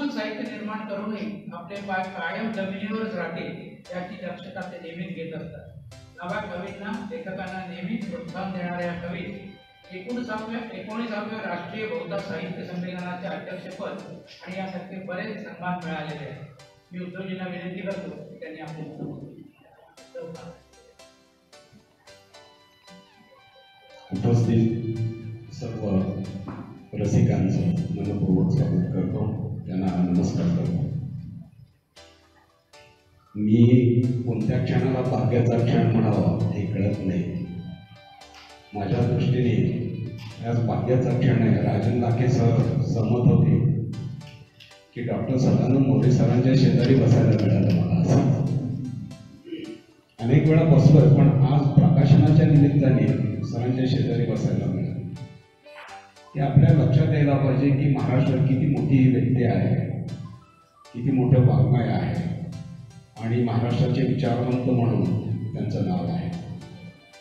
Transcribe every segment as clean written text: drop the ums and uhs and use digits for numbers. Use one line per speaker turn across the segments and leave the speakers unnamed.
नूतन साहित्य निर्माण करूनही आपले पाय कायम जमिनीवरच राहतील याची दक्षता ते नेहमीच घेत असतात. नव्या कवींना लेखकांना नेहमीच प्रोत्साहन देणाऱ्या कवी 19व्या राष्ट्रीय बहुधा साहित्य संमेलनाचे अध्यक्षपद आणि यासारखे बरेच सन्मान मिळालेले आहेत. मी उद्धवजींना विनंती करतो की त्यांनी आपले
उपस्थित सर्व रसिकांचं मनपूर्वक स्वागत करतो, त्यांना नमस्कार करतो. मी कोणत्या क्षणाला भाग्याचा क्षण म्हणावा हे कळत नाही. माझ्या दृष्टीने आज भाग्याचा क्षण आहे. राजन लाखे सर सहमत होते की डॉक्टर सदानंद मोरे सरांच्या शेजारी बसायला मिळालं. मला असं अनेक वेळा बसलोय, पण आज प्रकाशनाच्या निमित्ताने सरांच्या शेजारी बसायला मिळालं. हे आपल्या लक्षात यायला पाहिजे की महाराष्ट्रात किती मोठी व्यक्ती आहे, किती मोठं वाङ्मय आहे आणि महाराष्ट्राचे विचारवंत म्हणून त्यांचं नाव आहे.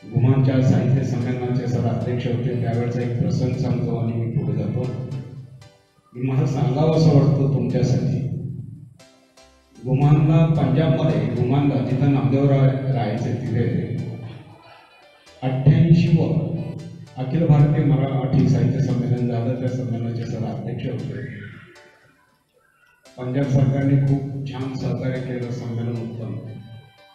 गुमांच्या साहित्य संमेलनाचे सर अध्यक्ष होते, त्यावेळेचा एक प्रसंग सांगतो आणि मी पुढे जातो. मला सांगावं असं वाटतं तुमच्यासाठी. गुमानला पंजाबमध्ये गुमानला जिथं नामदेवराव राहायचे तिथे 88व अखिल भारतीय मराठी साहित्य संमेलन झालं. त्या संमेलनाचे सर अध्यक्ष होते. पंजाब सरकारने खूप छान सहकार्य केलं. संमेलन उत्तम.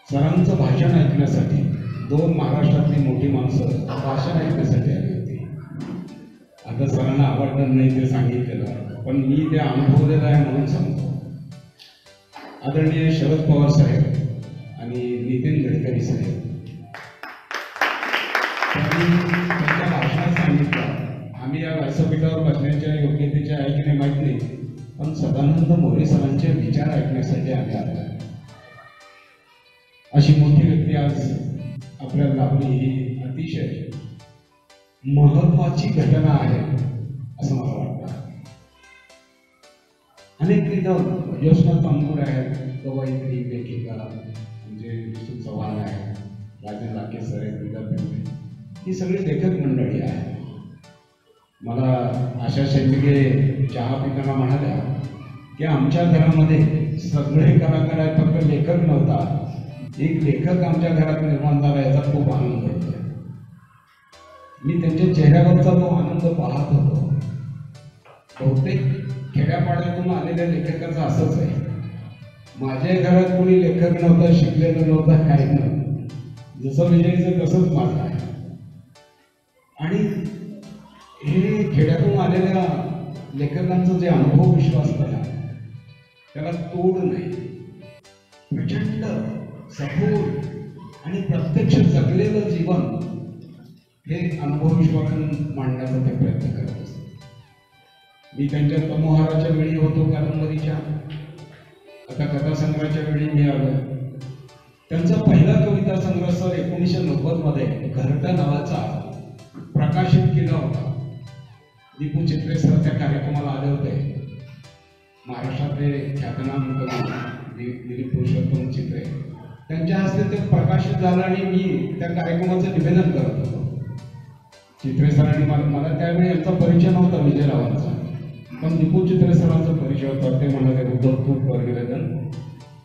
सरांचं भाषण ऐकण्यासाठी 2 महाराष्ट्रातली मोठी माणसं भाषण ऐकण्यासाठी आली होती. आता सरांना आवडलं नाही ते सांगितलेलं, पण मी ते अनुभवलेलं आहे म्हणून सांगतो. आदरणीय शरद पवार साहेब आणि नितीन गडकरी साहेब त्यांच्या भाषणात सांगितलं, आम्ही या व्यासपीठावर बसण्याच्या योग्यतेच्या आहे की नाही माहीत नाही, पण सदानंद मोरे सरांचे विचार ऐकण्यासाठी आम्ही आलो. अशी मोठी व्यक्ती आज आपल्याला लाभली ही अतिशय महत्वाची घटना आहे असं मला वाटतं. अनेक इथं योजना तांबूर आहेत, कवयित्री, लेखिका म्हणजे विष्णू चव्हाण आहे, राजन लाखे सर आहेत, विद्यापीठ, ही सगळी लेखक मंडळी आहे. मला आशा शेंडगे चहा पिताना म्हणाल्या की आमच्या घरामध्ये सगळे कलाकार आहेत, फक्त लेखक नव्हता. एक लेखक आमच्या घरात निर्माण झाला याचा खूप आनंद होतो. मी त्यांच्या चेहऱ्यावरचा तो आनंद पाहत होतो. बहुतेक खेड्यापाड्यातून आलेल्या लेखकाचं असंच आहे. माझ्या घरात कोणी लेखक नव्हतं, शिकलेलं नव्हतं, काही नव्हतं. जसं विजयचं तसंच माझं आहे. आणि हे खेड्यातून आलेल्या लेखकांचं जे अनुभव विश्वास असतं त्याला तोड नाही. प्रचंड सखोल आणि प्रत्यक्ष जगलेलं जीवन हे अनुभव विश्वासून मांडण्याचा ते प्रयत्न करत असतात. मी त्यांच्या तमोहाराच्या वेळी होतो, कादंबरीच्या, आता कथासंग्रहाच्या वेळी मी आलो. त्यांचा पहिला कविता संग्रह सर 1990 मध्ये घरटा नावाचा प्रकाशित केला होता. दीपू चित्रे सर त्या कार्यक्रमाला आले होते. महाराष्ट्रातले ख्यातनाम कवी दिलीप पुरुषोत्तम चित्रे, त्यांच्या हस्ते ते प्रकाशित झालं आणि मी त्या कार्यक्रमाचं निवेदन करत होतो. चित्रे सरांनी मला त्यावेळी यांचा परिचय नव्हता विजयरावांचा, पण दीपू चित्रे सरांचा परिचय होता. ते म्हणाले उद्धव तू कर निवेदन.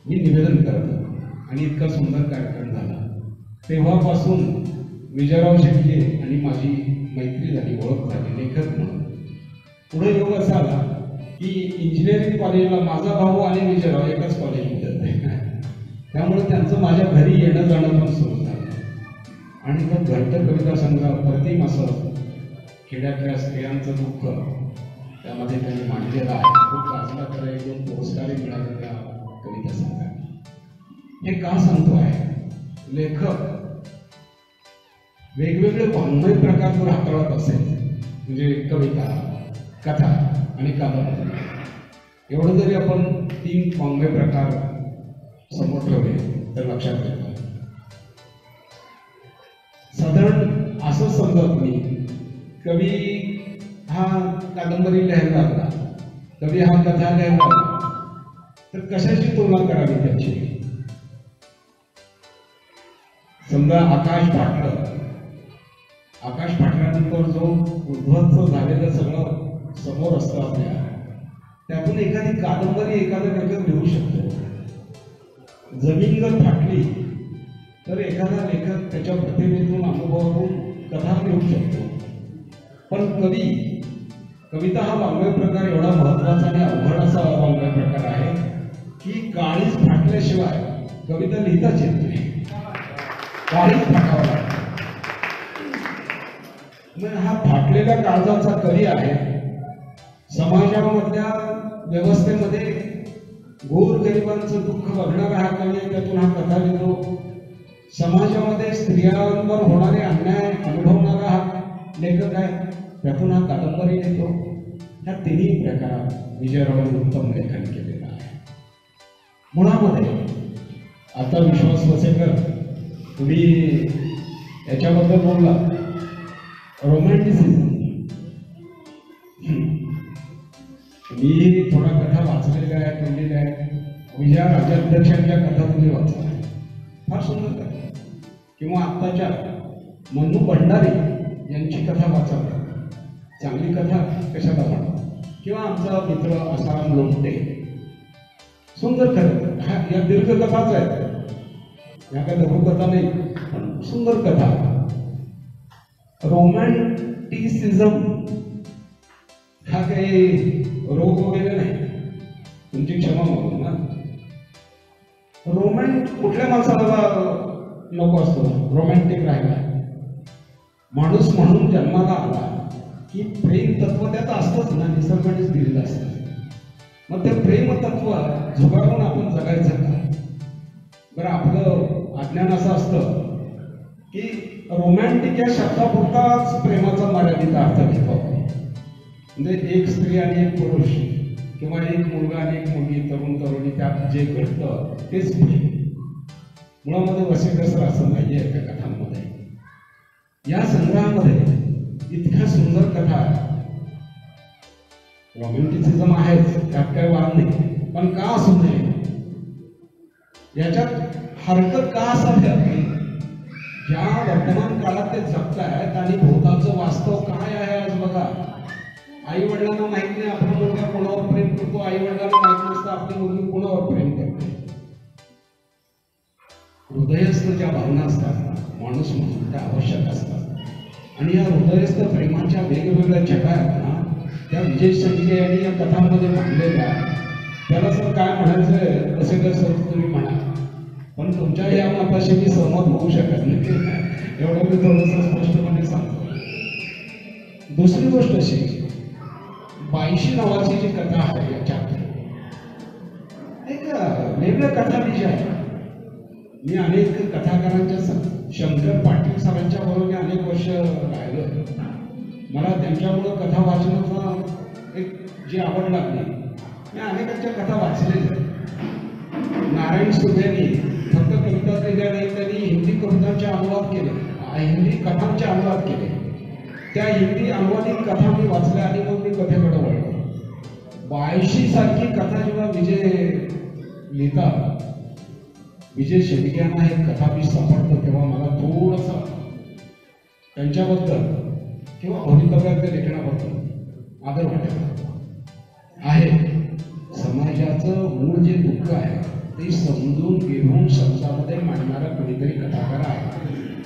मी निवेदन करत होतो आणि इतका सुंदर कार्यक्रम झाला. तेव्हापासून विजयराव शेट्टी आणि माझी मैत्री झाली, ओळख झाली लेखक म्हणून. पुढे योग असा आला की इंजिनिअरिंग कॉलेजला माझा भाऊ आणि विजयराव एकाच कॉलेजमध्ये होते. त्यामुळे त्यांचं माझ्या घरी येणं जाणं पण सुरू झालं. आणि तो घट्ट कविता संग्रह प्रतिम असं खेड्यातल्या स्त्रियांचं दुःख त्यामध्ये त्यांनी मांडलेलं आहे. खूप वाचला तर 1-2 पुरस्कारही मिळाले त्या कविता संग्रहात. हे का सांगतो आहे, लेखक वेगवेगळे वाङ्मय प्रकार जर हाताळत असेल, म्हणजे कविता, कथा आणि कादंबरी, एवढं जरी आपण 3 वाङ्मय प्रकार समोर ठेवले तर लक्षात येतं. साधारण असं समजत मी, कवी हा कादंबरी लिहायला लागला, कवी हा कथा लिहायला लागला, तर कशाची तुलना करावी त्याची. समजा आकाश फाटलं, आकाश फाटल्यानंतर जो उद्ध्वस्त झालेलं सगळं समोर असतं आपल्या, त्यातून एखादी कादंबरी एखादा लेखक लिहू शकतो. जमीन जर फाटली तर एखादा लेखक त्याच्या प्रतिमेतून अनुभवातून कथा लिहू शकतो. पण कविता हा वाङ्मय प्रकार एवढा महत्वाचा आणि अवघड असा वाङ्मय प्रकार आहे की काळीच फाटल्याशिवाय कविता लिहिताच येत नाही. काळीच फाटावं लागतं. हा फाटलेल्या काळजाचा कवी आहे. समाजामधल्या व्यवस्थेमध्ये गोरगरिबांचं दुःख बघणारा हा कवी आहे, त्यातून हा कथा लिहितो. समाजामध्ये स्त्रियांवर होणारे अन्याय अनुभवणारा हा लेखक आहे, त्यातून हा कादंबरी लिहितो. ह्या तिन्ही प्रकारात विजयरावांनी उत्तम लेखन केलेलं आहे. मुळामध्ये आता विश्वास वसेकर तुम्ही याच्याबद्दल बोलला, रोमॅन्टिसिझम. मी थोडा कथा वाचलेल्या आहेत, लिहिलेल्या आहेत. विजया राजाध्यक्षांच्या कथा तुम्ही वाचल्या, फार सुंदर कथा. किंवा आत्ताच्या मनू भंडारी यांची कथा वाचावी, चांगली कथा कशाला म्हणतात. किंवा आमचा मित्र आसाराम लोमटे, सुंदर कथा. या दीर्घकथाच आहेत, या काही लघुकथा नाही, पण सुंदर कथा. रोमॅन्टिसिझम हा काही रोग वगैरे नाही, तुमची क्षमा मागू ना. कुठल्या माणसाला नको असतो रोमॅन्टिक राहायला. माणूस म्हणून जन्माला आला की प्रेम तत्व त्यात असतंच ना, निसर्गानेच दिलेलं असतं. मग ते प्रेम तत्व झुगारून आपण जगायचं का? बरं, आपलं अज्ञान असं असतं की रोमॅन्टिक या शब्दापुरताच प्रेमाचा मर्यादित अर्थ घेतो. म्हणजे एक स्त्री आणि एक पुरुष किंवा एक मुलगा आणि एक मुलगी, तरुण तरुणी, त्यात जे घडतं तेच प्रेम. मुळामध्ये वसेकर असं नाहीये एका कथांमध्ये. या संग्रहामध्ये इतक्या सुंदर कथा आहे. रोमॅन्टिसिझम आहेच, त्यात काही वाद नाही, पण का असू नये, याच्यात हरकत का असावी आपली? ज्या वर्तमान काळात ते जगतायत आणि भोवताचं वास्तव काय आहे आज बघा. आई वडिलांना माहित नाही आपला मुलगा कोणावर प्रेम करतो, आई वडिलांना माहित नसतं आपली मुलगी कोणावर प्रेम करते. हृदयस्थ ज्या भावना असतात माणूस म्हणून त्या आवश्यक असतात. आणि या हृदयस्थ प्रेमाच्या वेगवेगळ्या छटा आहेत ना, त्या विजय शेळके यांनी या कथांमध्ये मांडलेल्या. त्याला सर काय म्हणायचं असे तर सर तुम्ही म्हणा, पण तुमच्या या मताशी मी सहमत होऊ शकत नाही, एवढं मी थोडंसं स्पष्टपणे सांगतो. दुसरी गोष्ट अशी, बाईशी नावाची जी कथा आहे याच्यात एक वेगळं कथा विजय आहे. मी अनेक कथाकारांच्या शंकर पाटील सरांच्या बरोबर अनेक वर्ष राहिलो. मला त्यांच्यामुळं कथा वाचनाचा एक जी आवड लागली. मी अनेकांच्या कथा वाचलेल्या. नारायण सुर्वेनी फक्त कविता लिहिल्या नाही, त्यांनी हिंदी कवितांचे अनुवाद केले, हिंदी कथांचे अनुवाद केले. त्या हिंदी अनुवादित कथा मी वाचल्या आणि मग मी कथेकडे वळलो. बायशी सारखी कथा जेव्हा विजय लिहितात, विजय शेळके यांना एक कथा मी सापडतो, तेव्हा मला थोडंसं त्यांच्याबद्दल किंवा भवितव्याच्या लेखनाबद्दल आदर वाटत आहे. समाजाचं मूळ जे दुःख आहे ते समजून घेऊन शब्दामध्ये मांडणारा कोणीतरी कथाकार आहे,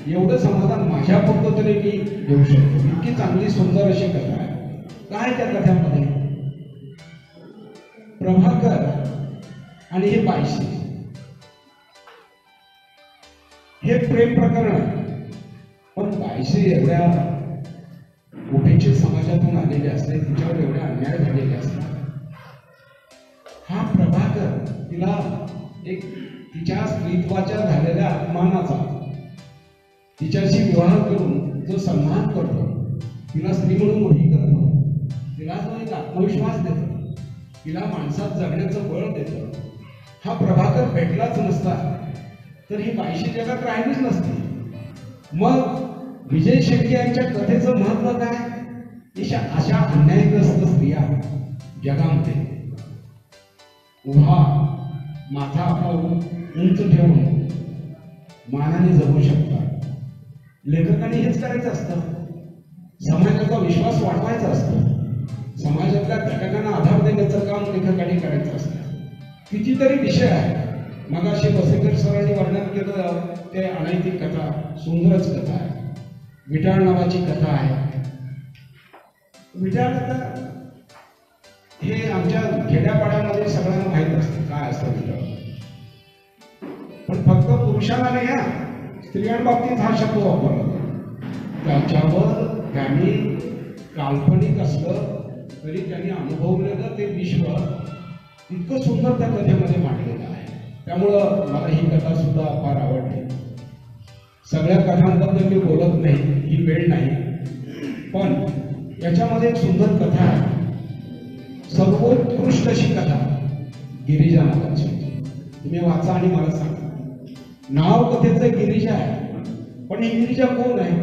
एवढं समाधान माझ्या पद्धतीने मी देऊ शकतो. इतकी चांगली सुंदर अशी कथा आहे. काय त्या कथामध्ये प्रभाकर आणि हे बायशी हे प्रेम प्रकरण आहे. पण बायशी एवढ्या उपेक्षित समाजातून आलेले असते, तिच्यावर एवढे अन्याय झालेले असतात. हा प्रभाकर तिला एक तिच्या स्त्रीत्वाच्या झालेल्या अपमानाचा, तिच्याशी विवाह करून जो सन्मान करतो, तिला स्त्री म्हणून उभी करतो, तिला जो एक आत्मविश्वास देतो, तिला माणसात जगण्याचं बळ देतो, हा प्रभाकर भेटलाच नसता तर ही बायशी जगात राहिलीच नसती. मग विजय शेळके यांच्या कथेचं महत्व काय? अशा अन्यायग्रस्त स्त्रिया जगामध्ये उभा माथा आपला उंच ठेवून मानाने जगू शकतात. लेखकांनी हेच करायचं असतं, समाजाचा विश्वास वाढवायचा असतो, समाजातल्या घटकांना आधार देण्याचं काम लेखकाने करायचं असतं. कितीतरी विषय आहे. मगाशी वसेकर सरांनी वर्णन केलं ते अनैतिक कथा, सुंदरच कथा आहे. विटाळ नावाची कथा आहे. विटाळ हे आमच्या खेड्यापाड्यामध्ये सगळ्यांना माहीत असतं काय असतं विटाळ. पण फक्त पुरुषांना नाही, स्त्रियांबाबतीत हा शब्द वापरला. त्याच्यावर त्यांनी काल्पनिक असलं तरी त्यांनी अनुभवलेलं ते विश्व इतकं सुंदर त्या कथेमध्ये मांडलेलं आहे. त्यामुळं मला ही कथा सुद्धा फार आवडली. सगळ्या कथांबद्दल मी बोलत नाही, ही वेळ नाही, पण याच्यामध्ये एक सुंदर कथा आहे. सर्वोत्कृष्ट अशी कथा गिरिजा नावाची. तुम्ही वाचा आणि मला सांगा. नाव कथेचं गिरिजा आहे, पण ही गिरिजा कोण आहे?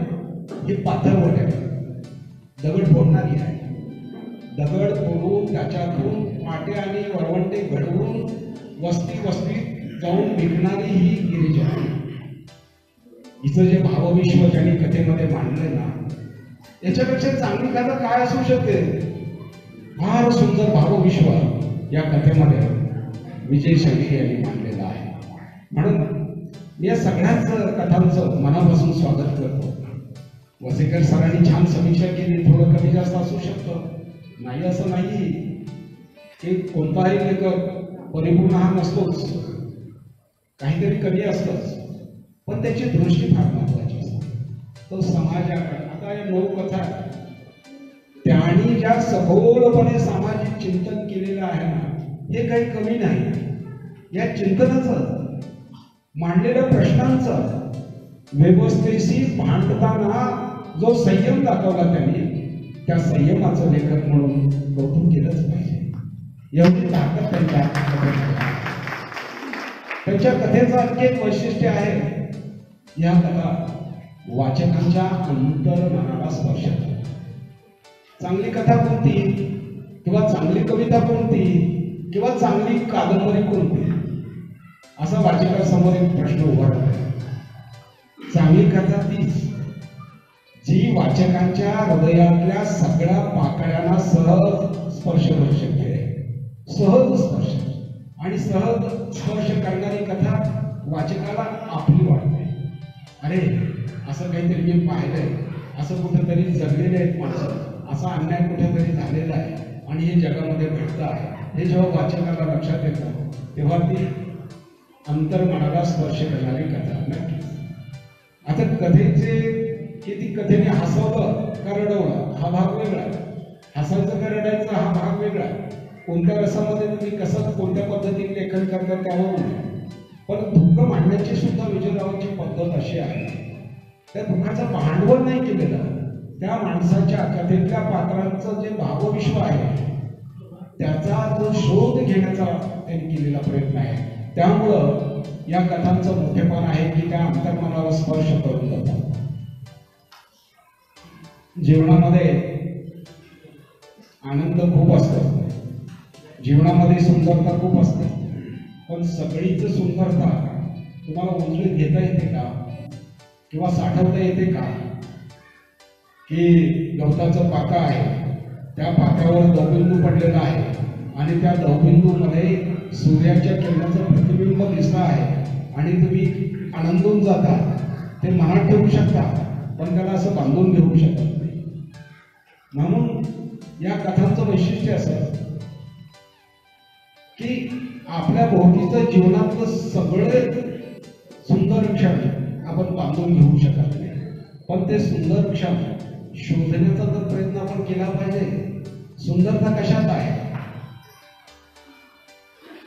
ही पाथरवट आहे, दगड फोडणारी आहे. दगड फोडून त्याच्यातून पाटे आणि वरवंटे घडवून वस्ती जाऊन विकणारी ही गिरिजा आहे. हिचं जे भावविश्व त्यांनी कथेमध्ये मांडलंय ना, याच्यापेक्षा चांगली कथा काय असू शकते? फार सुंदर भावविश्व या कथेमध्ये विजय शेळके यांनी मांडलेलं आहे. म्हणून या सगळ्याच कथांचं मनापासून स्वागत करतो. वसेकर सरांनी छान समीक्षा केली. थोडं कमी जास्त असू शकतं, नाही असं नाही की कोणताही लेखक परिपूर्ण हा नसतोच, काहीतरी कमी असतंच, पण त्याची दृष्टी फार महत्वाची असते. तो समाजाकडे आता या 9 कथा त्यांनी ज्या सखोलपणे सामाजिक चिंतन केलेलं आहे ना, हे काही कमी नाही. या चिंतनाचं, मांडलेल्या प्रश्नांचं व्यवस्थेशी भांडताना जो संयम दाखवला त्यांनी, त्या संयमाचं लेखक म्हणून कौतुक केलंच पाहिजे. एवढी ताकद त्यांच्या कथेचं आणखी एक वैशिष्ट्य आहे. या कथा वाचकांच्या अंतर्मनाला स्पर्श करतात. चांगली कथा कोणती, किंवा चांगली कविता कोणती, किंवा चांगली कादंबरी कोणती, असा वाचकांसमोर एक प्रश्न उभा राहतो. चांगली कथा तीच जी वाचकांच्या हृदयातल्या सगळ्या पाकळ्यांना सहज स्पर्श करू शकते. सहज स्पर्श, आणि सहज स्पर्श करणारी कथा वाचकाला आपली वाटते. अरे असं काहीतरी मी पाहिलंय, असं कुठेतरी जगलेले आहेत माणसं, असा अन्याय कुठेतरी झालेला आहे आणि हे जगामध्ये घडतं आहे. हे जेव्हा वाचकाला लक्षात येतं तेव्हा ती अंतर्मनाला स्पर्श करणारी कथा नक्कीच. आता कथेचे किती कथेने हसवलं का रडवलं हा भाग वेगळा, हसायचं का रडायचं हा भाग वेगळा, कोणत्या रसामध्ये तुम्ही कसं कोणत्या पद्धतीने लेखन करता त्यावरून. पण दुःख मांडण्याची सुद्धा विजयरावांची पद्धत अशी आहे, त्या दुःखाचं भांडवल नाही केलेलं, त्या माणसाच्या कथेतल्या पात्रांचं जे भावविश्व आहे त्याचा जो शोध घेण्याचा त्यांनी केलेला प्रयत्न आहे. त्यामुळं या कथांचं मोठेपण आहे की त्या अंतर्मनाला स्पर्श करून जातात. जीवनामध्ये आनंद खूप असतो, जीवनामध्ये सुंदरता खूप असते, पण सगळीच सुंदरता तुम्हाला उचलून घेता येते का, किंवा साठवता येते का? की गवताचं पाका आहे, त्या पाकावर दवबिंदू पडलेला आहे आणि त्या दवबिंदूमध्ये सूर्याच्या किरणाचं प्रतिबिंब दिसतं आहे आणि तुम्ही आनंदून जाता. ते मनात ठेवू शकता, पण त्याला असं बांधून घेऊ शकत नाही. म्हणून या कथांचं वैशिष्ट्य असं की आपल्या भोवतीचं जीवनातलं सगळे सुंदर क्षण आपण बांधून घेऊ शकत नाही, पण ते सुंदर क्षण शोधण्याचा तर प्रयत्न आपण केला पाहिजे. सुंदरता कशात आहे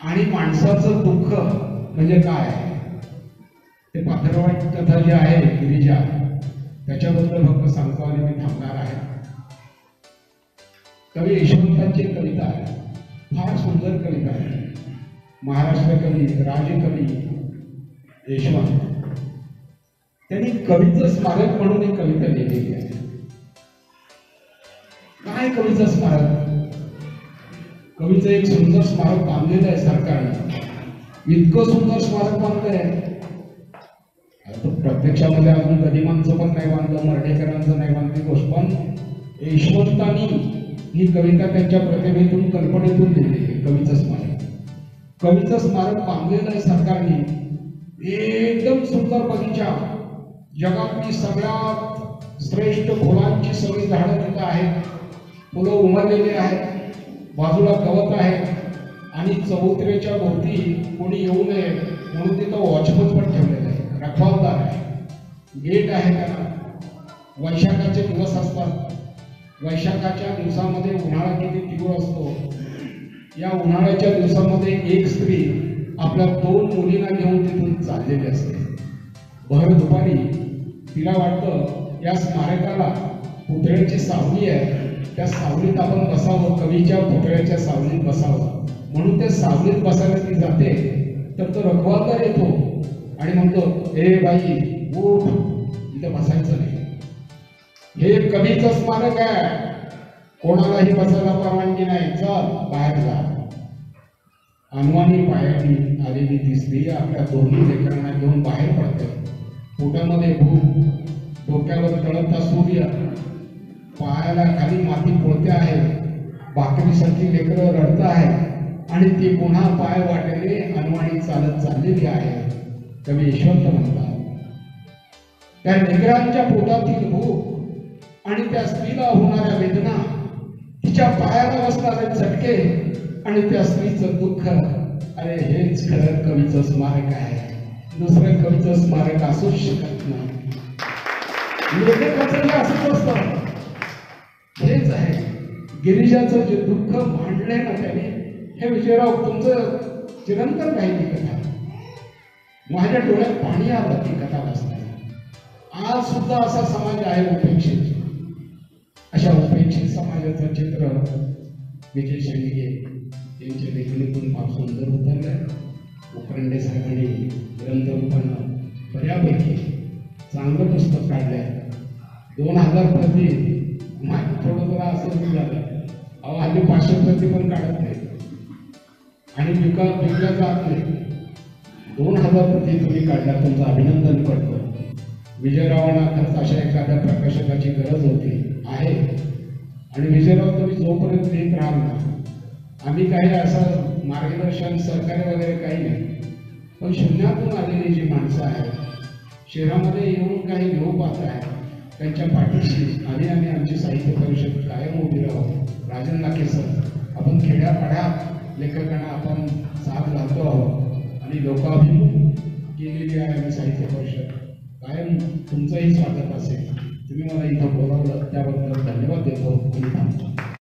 आणि माणसाचं दुःख म्हणजे काय ते पाथरवट कथा जी आहे गिरिजा, त्याच्याबद्दल फक्त सांगतो आणि मी थांबणार आहे. कवी यशवंतांची कविता आहे, फार सुंदर कविता आहे. महाराष्ट्र कवी, राजकवी यशवंत त्यांनी कवीचं स्मारक म्हणून एक कविता लिहिलेली आहे. काय कवीचं स्मारक? कवीचं एक सुंदर स्मारक बांधलेलं आहे सरकारने. इतकं सुंदर स्मारक बांधलंय, प्रत्यक्षामध्ये अजून गदिमांचं पण नाही बांधलं, मर्ढेकरांचं नाही बांधली गोष्ट, पण यशवंतांनी ही कविता त्यांच्या प्रतिभेतून कल्पनेतून लिहिली आहे. कवीचं स्मारक, कवीचं स्मारक बांधलेलं आहे सरकारने. एकदम सुंदर बगीचा, जगातली सगळ्यात श्रेष्ठ फुलांची सगळी झाडं तिथं आहेत, फुलं उमललेली आहेत, बाजूला गवत आहे आणि चबुतऱ्याच्या भोवती कोणी येऊ नये म्हणून तिथं वॉचमन पण ठेवलेलं आहे, रखवालदार आहे, गेट आहे त्याला. वैशाखाचे दिवस असतात, वैशाखाच्या दिवसामध्ये उन्हाळा किती तीव्र असतो. या उन्हाळ्याच्या दिवसामध्ये एक स्त्री आपल्या 2 मुलींना घेऊन तिथून चाललेली असते. भर दुपारी तिला वाटतं या स्मारकाला पुतळ्याची सावली आहे, त्या सावलीत आपण बसावं, कवीच्या पुतळ्याच्या सावलीत बसावं म्हणून त्या सावलीत बसायला ती जाते. तर तो रखवालदार येतो आणि म्हणतो, ए बाई उठ, इथं बसायचं नाही, हे कवीचं स्मारक आहे, कोणालाही बसायला परवानगी नाही, चल बाहेर जा. अनवाणी पायानी आलेली ती स्त्री आपल्या दोन्ही लेकरांना घेऊन बाहेर पडते. पोटामध्ये भूक, डोक्यावर तळपता सूर्य, पायाला खाली माती पोळते आहे, भाकरीसाठी लेकरं रडत आहे आणि ती पुन्हा पाय वाटेने अनवाणी चालत चाललेली आहे. कवी यशवंत म्हणतात, त्या लेकरांच्या पोटातील भूक आणि त्या स्त्रीला होणाऱ्या वेदना, तिच्या पायाला बसणारे झटके आणि त्या स्त्रीचं दुःख, अरे हेच खरं कवीचं स्मारक आहे. दुसरं कवीचं स्मारक असूच शकत नाही. लेखकाचं असंच असतं, हेच आहे. गिरिजाचं जे दुःख मांडलंय ना त्याने, हे विजयराव तुमचं चिरंतन राहिली कथा. माझ्या डोळ्यात पाणी आलं ती कथा वाचताना. आज सुद्धा असा समाज आहे उपेक्षित. अशा उपेक्षित समाजाचं चित्र विजय शेळके यांच्या लेखणीतून फार सुंदर उतरलंय. उकरंडे साहेबांनी ग्रंथरूपानं बऱ्यापैकी चांगलं पुस्तक काढलंय. 2000 प्रती, थोडं जरा असं झालं, अहो हल्ली 500 प्रती पण काढत नाही आणि विकल्या जात नाही. 2000 प्रती तुम्ही काढल्या, तुमचं अभिनंदन करतो. विजयरावांना खरंच अशा एखाद्या प्रकाशकाची गरज होती, आहे. आणि विजयराव तुम्ही जोपर्यंत लिहित राहाल ना, आम्ही काही असं मार्गदर्शन सरकारी वगैरे काही नाही, पण शून्यातून आलेली जी माणसं आहेत, शहरामध्ये येऊन काही लिहू पाहत आहेत, त्यांच्या पाठीशी आम्ही आमची साहित्य परिषद कायम उभी राहू. राजन लाखे सर, आपण खेड्यापाड्यात लेखकांना आपण साथ घालतो आहोत आणि लोकाभिमुख केलेली आहे आम्ही साहित्य परिषद. कायम तुमचंही स्वागत असेल. तुम्ही मला इथं बोलावलं त्याबद्दल धन्यवाद देतो.